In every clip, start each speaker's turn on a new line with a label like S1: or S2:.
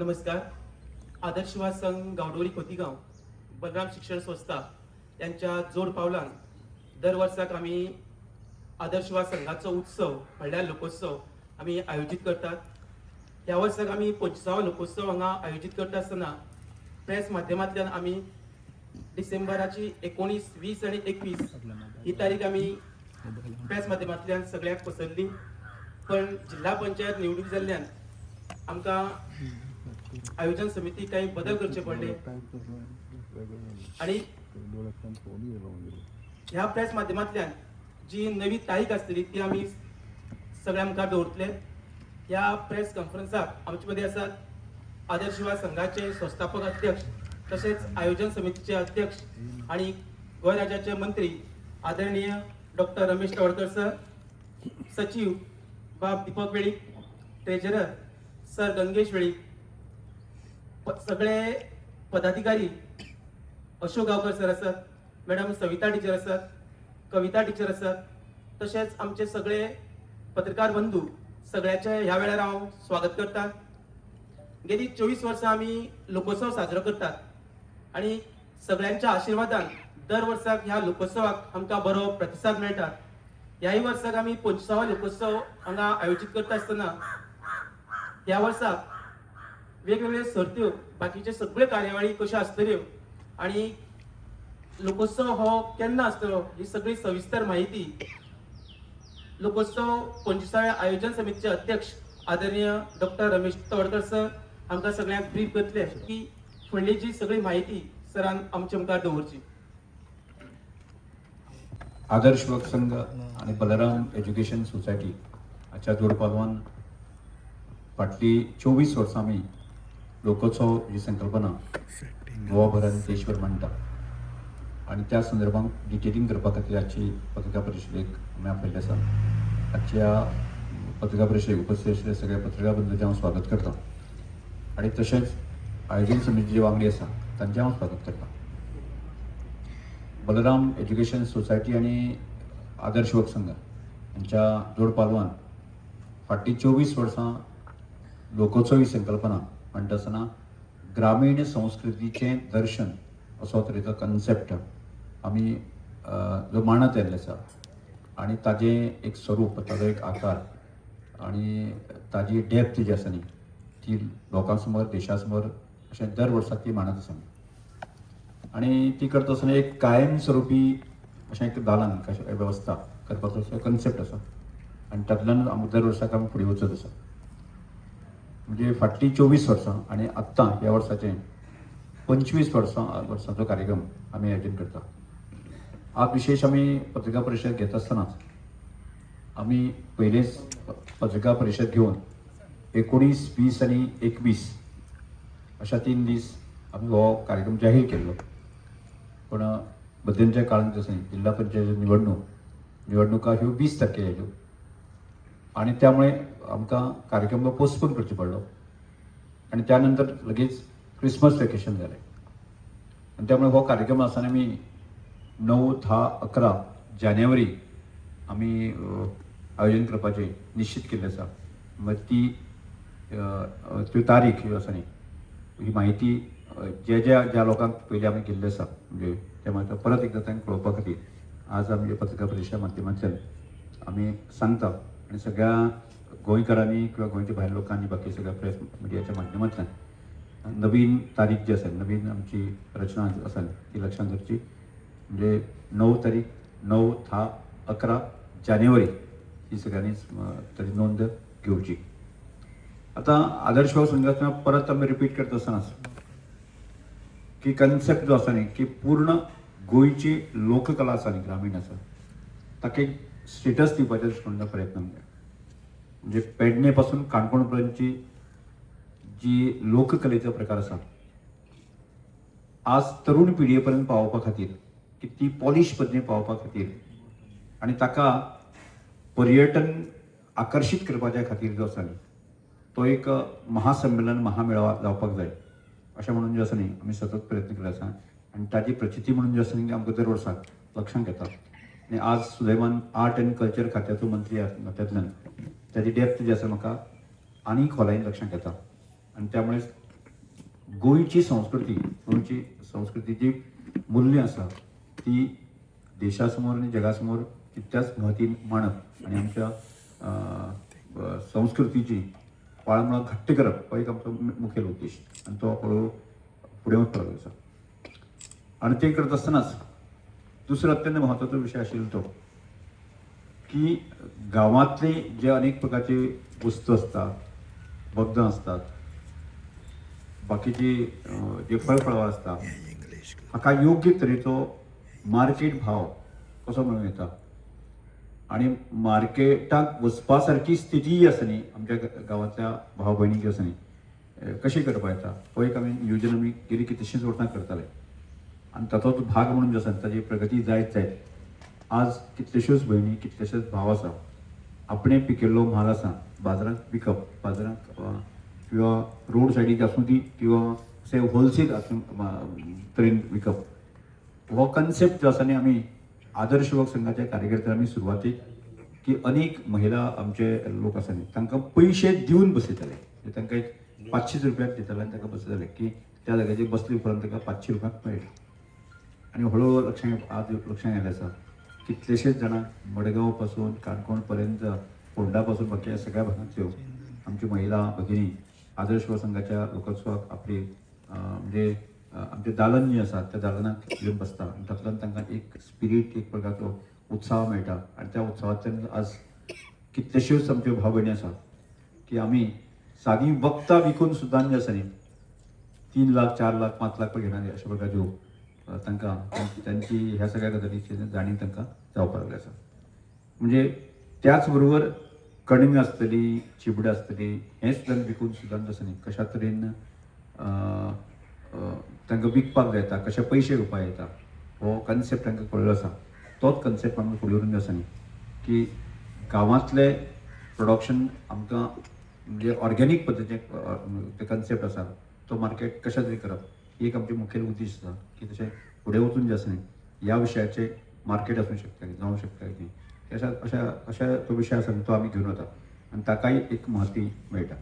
S1: नमस्कार. आदर्श युवा संघ गावडोली खोतीगाव बलराम शिक्षण संस्था यांच्या जोड पावलान दर वर्साक आम्ही आदर्श युवा संघाचो उत्सव म्हणल्यार लोकोत्सव आम्ही आयोजित करतात. ह्या वर्साक आम्ही 25वा लोकोत्सव हांगा आयोजित करता आसतना प्रेस माध्यमांतल्यान आम्ही डिसेंबराची 19, 20 आणि 21 ही तारीख आम्ही प्रेस माध्यमांतल्यान सगळ्याक पसरली. पण जिल्हा पंचायत निवडणूक जाल्ल्यान आमकां आयोजन समिती काही बदल करचे पडले आणि ह्या प्रेस माध्यमांतल्यान जी नवी तारीख आसतली ती आम्ही सगळे आमकां दवरतले. ह्या प्रेस कॉन्फरन्साक आमचे मध्ये आसात आदर्श युवा संघाचे संस्थापक अध्यक्ष तसेच आयोजन समितीचे अध्यक्ष आणि गोंय राज्याचे मंत्री आदरणीय डॉक्टर रमेश तवडकर सर, सचिव बाब दीपक वेळीक, ट्रेजरर सर गंगेश वेळीक, सगळे पदाधिकारी अशोक गावकर सर आसात, मॅडम सविता टीचर आसात, कविता टीचर आसात, तसेच आमचे सगळे पत्रकार बंधू सगळ्याचे ह्या वेळार हांव स्वागत करता. गेली 24 वर्सां आम्ही लोकोत्सव साजरो करतात आणि सगळ्यांच्या आशीर्वादान दर वर्साक ह्या लोकोत्सवाक आमकां बरो प्रतिसाद मेळटा. ह्याही वर्साक आम्ही 25वा लोकोत्सव हांगा आयोजित करता आसतना ह्या वर्साक वेगवेगळे सर्त्यो बाकीचे सगळे कार्यावळी कशा आसतल्यो आणि लोकोत्सव हो केन्ना आसतलो ही सगळी सविस्तर माहिती लोकोत्सव 25व्या आयोजन समितीचे अध्यक्ष आदरणीय डॉक्टर रमेश तवडकर सर आमकां सगळ्यांक ब्रीफ करतले की फुडली जी सगळी माहिती सरान आमच्या मुखार दवरची.
S2: आदर्श युवक संघ आणि बलराम एज्युकेशन सोसायटी हाच्या जोड पालवान फाटली 24 वर्सां आमी लोकोत्सव ही संकल्पना गोवाभरान देशभर मांडटा आणि त्या संदर्भात डिटेलिंग करपा खातीर आजची पत्रकार परिशदेक आमी आपयल्ले आसा. आजच्या पत्रकार परिशदेक उपस्थित आशिल्ले सगळे पत्रकार बंधूंचें हांव स्वागत करता आणि तशेंच आयोजन समितीचे वांगडी आसा तांचें हांव स्वागत करता. बलराम एज्युकेशन सोसायटी आणि आदर्श युवक संघ यांच्या जोड पालवान फाटली 24 वर्सां लोकोत्सव ही संकल्पना म्हणटा आसतना ग्रामीण संस्कृतीचें दर्शन असो तरेचो कन्सेप्ट आमी जो मांडत आयिल्लो आसा आणि ताजें एक स्वरूप, ताजो एक आकार आणि ताजी डेप्थ जी आसा न्ही ती लोकां समोर, देशा समोर अशें दर वर्साक ती मांडत आसा आणि ती करता आसतना एक कायम स्वरुपी अशें एक दालन कशें वेवस्था करपाचो कन्सेप्ट आसा आणि तातूंतल्यान आमकां दर वर्साक आमी फुडें वचत आसा. म्हणजे फाटली 24 वर्सां आणि आत्तां ह्या वर्साचें 25 वर्सांचो कार्यक्रम आमी आयोजन करता. आज विशेष आमी पत्रकार परिशद घेता आसतनाच आमी पयलेच पत्रकार परिशद घेवन 19, 20 आणि 21 अशा 3 दीस आमी हो कार्यक्रम जाहीर केल्लो. पण मध्यंतच्या काळांत जसं जिल्हा पंचायत निवडणुका ह्यो 20 तारखेर आयल्यो आणि त्यामुळे आमकां कार्यक्रम पोस्टपोन करचो पडलो आणि त्यानंतर लगेच क्रिसमस वेकेशन जालें आणि त्यामुळे हो कार्यक्रम आसतना आमी 9, 10, 11 जानेवारी आमी आयोजन करपाचें निश्चित केल्लें आसा. मागीर ती त्यो तारीख ह्यो आसा न्ही ही माहिती ज्या लोकांक पयलीं आमी केल्ली आसा म्हणजे ते मात परत एकदां तांकां कळोवपा खातीर आज आमी पत्रकार परिशदे माध्यमांतल्यान आमी सांगता आणि सगळ्या गोंयकारांनी किंवा गोंयच्या भायल्या लोकांनी बाकी सगळ्या प्रेस मिडियाच्या माध्यमांतल्यान नवीन तारीख जी आसा, नवीन आमची रचना आसा ती लक्षांत दवरची. म्हणजे 9 तारीख, 9, 10, 11 जानेवारी ही सगळ्यांनीच तरी नोंद घेवची. आता आदर्श युवक संघातना परत आमी रिपीट करता आसतनाच की कन्सेप्ट जो आसा न्ही की पूर्ण गोंयची लोककला आसा न्ही ग्रामीण आसा ताका एक स्टेटस दिवपाचो दृश्टीकोनातल्यान प्रयत्न म्हणजे पेडणे पासून काणकोण पर्यंतची जी लोककलेचो प्रकार आसा आज तरुण पिढये पर्यंत पावोवपा खातीर की ती पॉलिश पद्दतीन पावोवपा खातीर आणि ताका पर्यटन आकर्शीत करपाच्या खातीर जो आसा न्ही तो एक महासंमेलन, महामेळावा जावपाक जाय अशें म्हणून जे आसा न्ही आमी सतत प्रयत्न केले आसा आणि ताची प्रचिती म्हणून जे आसा न्ही आमकां दर वर्साक लक्षांत येता. आणि आज सुदैवान आर्ट एंड कल्चर खात्याचो मंत्री नात्यांतल्यान ताची डेप्थ जी आसा म्हाका आनी खोलायेन लक्षांत येता आणि त्यामुळे गोंयची संस्कृतीची मूल्य आसा ती देशा समोर आनी जगा समोर तितल्याच महत्वाची मांडप आनी आमच्या संस्कृतीची पाळंमुळं घट्ट करप हो एक आमचो मुखेल उद्देश आनी तो हळू फुडें वचपाक आसा. आनी ते करत आसतनाच दुसरो अत्यंत महत्वाचो विशय आशिल्लो तो की गांवांतले जे अनेक प्रकारचे वस्तू असतात, वखदां असतात, बाकीचे जे फळफळावळ असतात, हाका योग्य तरेचो मार्केट भाव कसो मेळूं येता आणि मार्केटाक वचपा सारकी स्थिती आसा न्ही आमच्या गांवांतल्या भाव भयणीक आसा न्ही कशी करपा येता हो एक आमी नियोजन आमी गेली कितलींशींच वर्सां करताले आनी ताचोच भाग म्हणून जो आसा ताची प्रगती जायत आज कितल्योश्योच भयणी कितलेशेच भाव आसा आपणे पिकिल्लो म्हाल आसा बाजारांत विकप बाजारांत किंवा रोड सायडीक आसूं ती किंवा अशें होलसेल तरेन विकप हो कन्सेप्ट जो आसा न्ही आमी आदर्श युवक संघाच्या कार्यकर्त्यांनी आमी सुरवातीक की अनेक महिला आमचे लोक आसा न्ही तांकां पयशे दिवन बसयताले तांकां एक 500 रुपयाक दिताले आनी तांकां बसयताले की त्या जाग्याचेर बसले उपरांत ताका 500 रुपयाक मेळटा आनी हळू आज लक्षांत येयलें आसा कितलेशेच जाणांक मडगांव पासून काणकोण पर्यंत फोंडा पासून बाकी सगळ्या भागांतल्यो आमच्यो महिला भगिनी आदर्श युवा संघाच्या लोकोत्सवाक आपली म्हणजे आमचे दालन जे आसा त्या दालनाक येवन बसता आनी तातूंतल्यान तांकां एक स्पिरीट एक प्रकारचो उत्साह मेळटा आनी त्या उत्सवांतल्यान आज कितलेश्योच आमच्यो भाव भयणी आसा की आमी सादी वखदां विकून सुद्दां जे आसा न्ही 3 लाख 4 लाख 5 लाख घेणारे अशा प्रकारच्यो तांकां त्यांची ह्या सगळ्या गजालीची जाणीव तांकां जावपाक लागली आसा. म्हणजे त्याच बरोबर कणंग आसतली चिबडां आसतली हें सुद्दां विकून सुद्दां जसं न्ही कशा तरेन तांकां विकपाक जाता कशे पयशे घेवपाक येता हो कन्सेप्ट तांकां कळ्ळो आसा. तोच कन्सेप्ट आमकां फुडें व्हरून आसा न्ही की गांवांतले प्रोडक्शन आमकां म्हणजे ऑर्गेनीक पद्दतीचें कन्सेप्ट आसा तो मार्केट कशा तरी करप ही एक आमची मुखेल उद्देश आसा की तशें फुडें वचून जे आसा न्ही ह्या विशयाचे मार्केट आसूंक शकता जावंक शकता की अशा तो विशय आसा तो आमी घेवन वता आनी ताकाय एक महत्व मेळटा.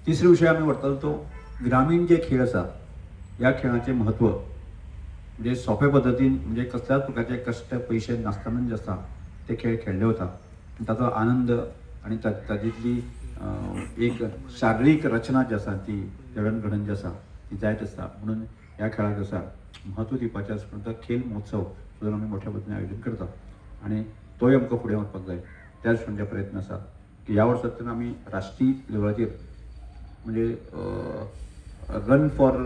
S2: तिसरो विशय आमी व्हरतलो तो ग्रामीण जे खेळ आसा ह्या खेळाचें म्हत्व म्हणजे सोंपे पद्दतीन म्हणजे कसल्याच प्रकारचे कश्ट पयशे नासतना जे आसा ते खेळ खेळले वता आनी ताचो आनंद आनी तातूंतली एक शारिरीक रचना जी आसा ती जडणघडण जी आसा ती जायत आसता म्हणून ह्या खेळाक आसा म्हत्व दिवपाचें आसा म्हणून तो खेळ महोत्सव जो आमी मोठ्या पद्दतीन आयोजन करता आनी तोय आमकां फुडें वचपाक जाय. त्याच म्हणजे प्रयत्न आसा की ह्या वर्सांतल्यान आमी राष्ट्रीय लेवलाचेर म्हणजे रन फॉर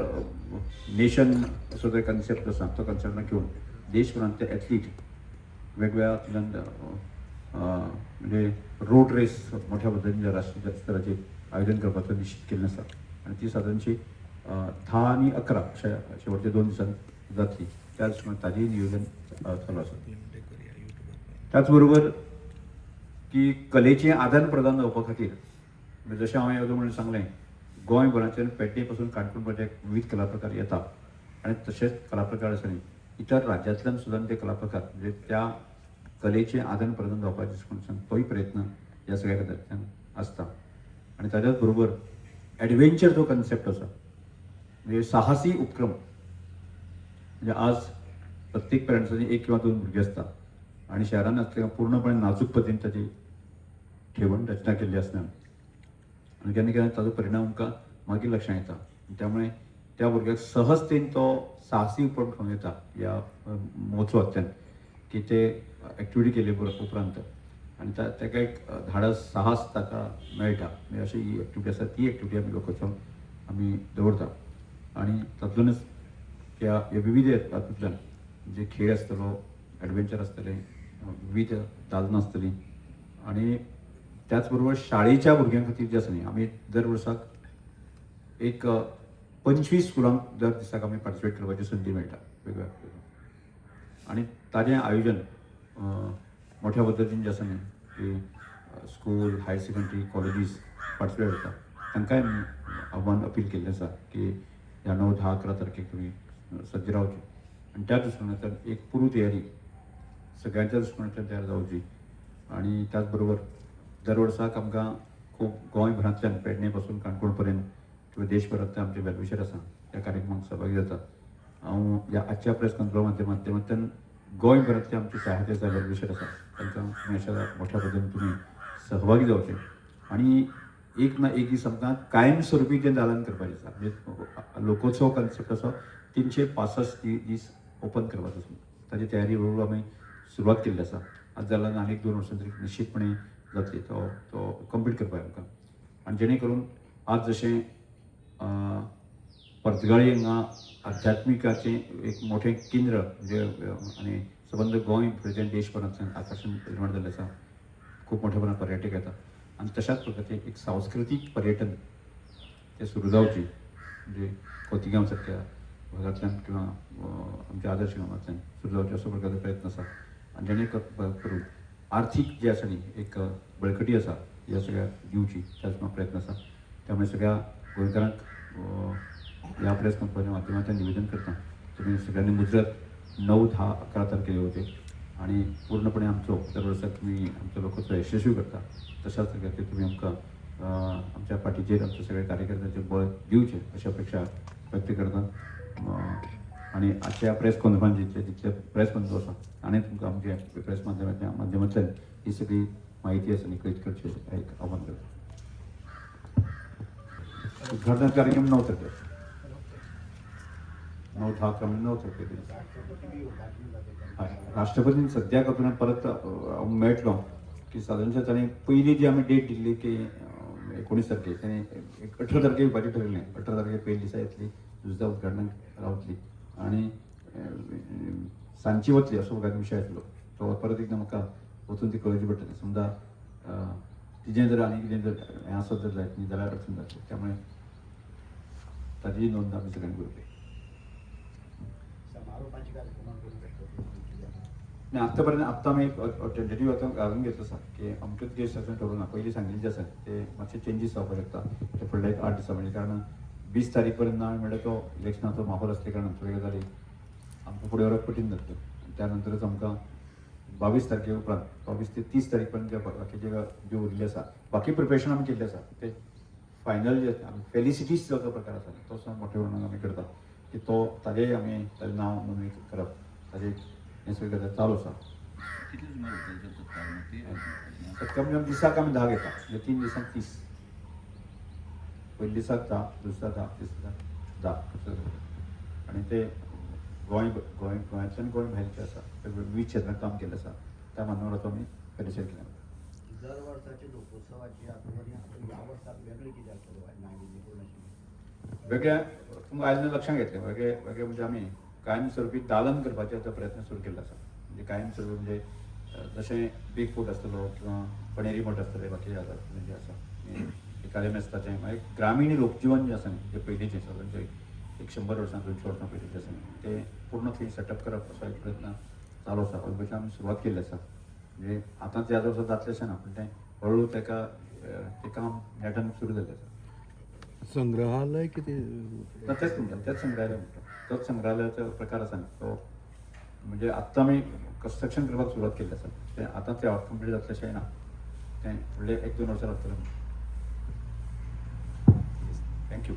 S2: नेशन असो जो कन्सेप्ट आसा तो कन्सेप्ट घेवन देशभरांतले एथलीट वेगवेगळ्या म्हणजे रोड रेस मोठ्या पद्दतीन राष्ट्रीय स्तराचेर आयोजन करपाचो निश्चित केल्लें आसा आनी ती सादारणशी 10 आनी 11 अशा शेवटच्या 2 दिसांनी जातली. त्याच ताजेय नियोजन चालू आसा. त्याच बरोबर की कलेचें आदान प्रदान जावपा खातीर म्हणजे जशें हांवें अजून म्हणून सांगलें गोंयभरांतल्यान पेडणे पासून काणकोण पर्यंत विविध कला प्रकार येता आनी तशेंच कला प्रकार आसा न्ही इतर राज्यांतल्यान सुद्दां ते कला प्रकार म्हणजे त्या कलेचें आदान प्रदान जावपाचें म्हणून तोय प्रयत्न ह्या सगळ्या गजालींतल्यान आसता. आनी ताच्याच बरोबर एडवेंचर जो कन्सेप्ट आसा म्हणजे साहसी उपक्रम म्हणजे आज प्रत्येक पेरंट्सांनी 1 किंवा 2 भुरगीं आसता आनी शहरान आसतना पूर्णपणे नाजूक पद्दतीन ताची ठेवण रचना केल्ली आसना आनी केन्ना केन्ना ताचो परिणाम आमकां मागीर लक्षांत येता. त्यामुळे त्या भुरग्याक सहजतेन तो साहसी उपक्रम घेवन येता ह्या महोत्सवांतल्यान की ते एक्टिविटी केले उपरांत आनी ताका एक धाडस साहस ताका मेळटा म्हणजे अशी ही एक्टिविटी आसा ती एक्टिविटी आमी लोकोत्सव आमी दवरता आनी तातूंतच ह्या विविध हातूंतल्यान जे खेळ आसतलो एडवेंचर आसतलें विविध दालनां आसतलीं आनी त्याच बरोबर शाळेच्या भुरग्यां खातीर जे आसा न्ही आमी दर वर्साक एक 25 स्कुलांक दर दिसाक आमी पार्टिसिपेट करपाची संदी मेळटा वेगवेगळ्या आनी ताजें आयोजन मोठ्या पद्दतीन जें आसा न्ही की school higher secondary colleges participate करता तांकांय आव्हान अपील केल्लें आसा की ह्या 9, 10, 11 तारखेक तुमी सज्ज रावचे आनी त्या दृश्टीन एक पुरू तयारी सगळ्यांच्या दृश्टीन तयार जावची आनी त्याच बरोबर दर वर्साक आमकां खूब गोंयभरांतल्यान पेडणे पासून काणकोण पर्यंत किंवा देशभरांतले आमचे वेलविशर आसा त्या कार्यक्रमाक सहभागी जाता. हांव ह्या आजच्या प्रेस कॉन्फरन्सा माध्यमांतल्यान गोंयभरांतले आमचे चाहते आसा वेलविशर आसा तांकां तुमी अशा मोठ्या पद्दतीन तुमी सहभागी जावचे आणि एक ना एक दीस आमकां कायमस्वरुपी तें दालन करपाचें आसा. म्हणजे लोकोत्सव कॉन्सेप्ट आसा 365 दीस ओपन करपाचो आसा. ताची तयारी हळूहळू आमी सुरवात केल्ली आसा. आज जाल्यार आनीक 2 वर्सां तरी निश्चितपणे जातली तो कंप्लीट करपाक आमकां. आनी जेणे करून आज जशें पर्तगाळी हांगा आध्यात्मिकाचें एक मोठें केंद्र म्हणजे आनी सबंद गोंय प्रेजेंट देशभरांतल्यान आकर्शण निर्माण जाल्लें आसा. खूब मोठ्या प्रमाणात पर्यटक येतात आणि तशाच प्रकारचे एक सांस्कृतिक पर्यटन ते सुरू जावचे म्हणजे खोतीगांव सारख्या भागांतल्यान किंवा आमच्या आदर्श गांवांतल्यान सुरू जावचे असो प्रकारचो प्रयत्न आसा. आनी जेणे करून आर्थीक जे आसा न्ही एक बळकटी आसा ह्या सगळ्या दिवची त्याचो प्रयत्न आसा. त्यामुळे सगळ्या गोंयकारांक ह्या प्रेस कॉन्फरन्सा माध्यमांतल्यान निवेदन करता तुमी सगळ्यांनी मुजरत 9, 10, 11 तारखेर येवचे आणि पूर्णपणे आमचो दर वर्साक तुमी आमचो लोकोत्सव यशस्वी करता. तशाच प्रकारे तुम्ही आमकां आमच्या पाठीचेर आमच्या सगळ्या कार्यकर्त्यांचें बळ दिवचें अशी अपेक्षा व्यक्त करता. आणि आजच्या प्रेस कॉन्फरन्सींतले जितले प्रेस बंधू आसा आनी तुमकां आमच्या प्रेस माध्यमांतल्यान ही सगळी माहिती आसा न्ही कळीत करची एक आव्हान करता. उद्घाटन कार्यक्रम 9 तारखेर 9-10 क्रमांक 9 तारखेर राष्ट्रपतीन सद्याक हातून परत मेळटलो की सादारणशा ताणें पयली जी आमी डेट दिल्ली की 19 तारखेर ताणें 18 तारखेर येवपाचें ठरयलें. 18 तारखेर पयले दिसा येतली दुसऱ्या उद्घाटनाक रावतली आनी सांजची वतली असो प्रकारचो विशय आसलो. तो परत एकदां म्हाका वचून ती कळोवची पडटली. समजा तिजें जर आनी कितें जर हें आसत जर जायत न्ही जाल्यार अडचण जातली. त्यामुळे ताजी नोंद आमी सगळ्यांनी करतली. आत्ता आमी एक टेंटेटिव्ह आतां घालून घेतलो आसा की अमकेच गेस्ट अशें ठरोवन ना. पयलीं सांगिल्लें जे आसा ते मातशे चेंजीस जावपाक शकता ते फुडल्या एक 8 दिसां म्हणजे कारण 20 तारीख पर्यंत ना म्हणल्यार तो इलेक्शनाचो माहोल आसले कारणान थोड्यो गजाली आमकां फुडें व्हरप कठीण जातलें. त्यानंतरच आमकां 22 तारखे उपरांत 22 ते 30 तारीख पर्यंत जे बाकीचे जे उरिल्ले आसा बाकी प्रिपरेशन आमी केल्लें आसा ते फायनल जे फेलिसिटीज जो प्रकार आसा तो सुद्दां मोठ्या प्रमाणात आमी करता की तो ताजेय आमी ताजें नांव नोंदणी करप ताजें हें सगळें गजाल चालू आसा. सत्कार दिसाक आमी 10 घेता म्हणजे 3 दिसांक 30. पयल्या दिसाक 10, दुसऱ्या 10, तिसऱ्या 10 आनी ते गोंयांतल्यान गोंय भायरचे आसा विविध क्षेत्रांत काम केल्लें आसा त्या माध्यमांतल्यान आमी परिचय केला.
S3: दर वर्साची लोकोत्सवाची ह्या वर्साक वेगळी कितें
S2: वेगळ्या तुमकां आयज लक्षांत घेतलें वेगळे म्हणजे आमी कायमस्वरुपी दालन करपाचे आता प्रयत्न सुरू केल्लो आसा. म्हणजे कायमस्वरुपी म्हणजे जशें बीग फूट आसतलो किंवा पणेरी मठ आसतले बाकी जे आसा एकादे मेस्ताचें मागीर ग्रामीण लोकजीवन जें आसा न्ही जें पयलींचें सादारण एक 100 वर्सां 200 वर्सां पयलींचें आसा न्ही तें पूर्ण थंय सेटअप करप असो एक प्रयत्न चालू आसा. अल्बेची आमी सुरवात केल्ली आसा. म्हणजे आतांच ह्या वर्सा जातलें अशें ना पूण तें हळू तेका तें काम नेटान सुरू जाल्लें आसा.
S4: संग्रहालय किती
S2: तेच तुमकां तेच संग्रहालय म्हणटा तोच संग्रहालयाचो प्रकार आसा न्ही तो म्हणजे आत्तां आमी कन्स्ट्रक्शन करपाक सुरवात केल्ली आसा. तें आतां तें कंप्लीट जातलें अशें ना तें फुडले 1-2 वर्सां लागतलें. थँक्यू.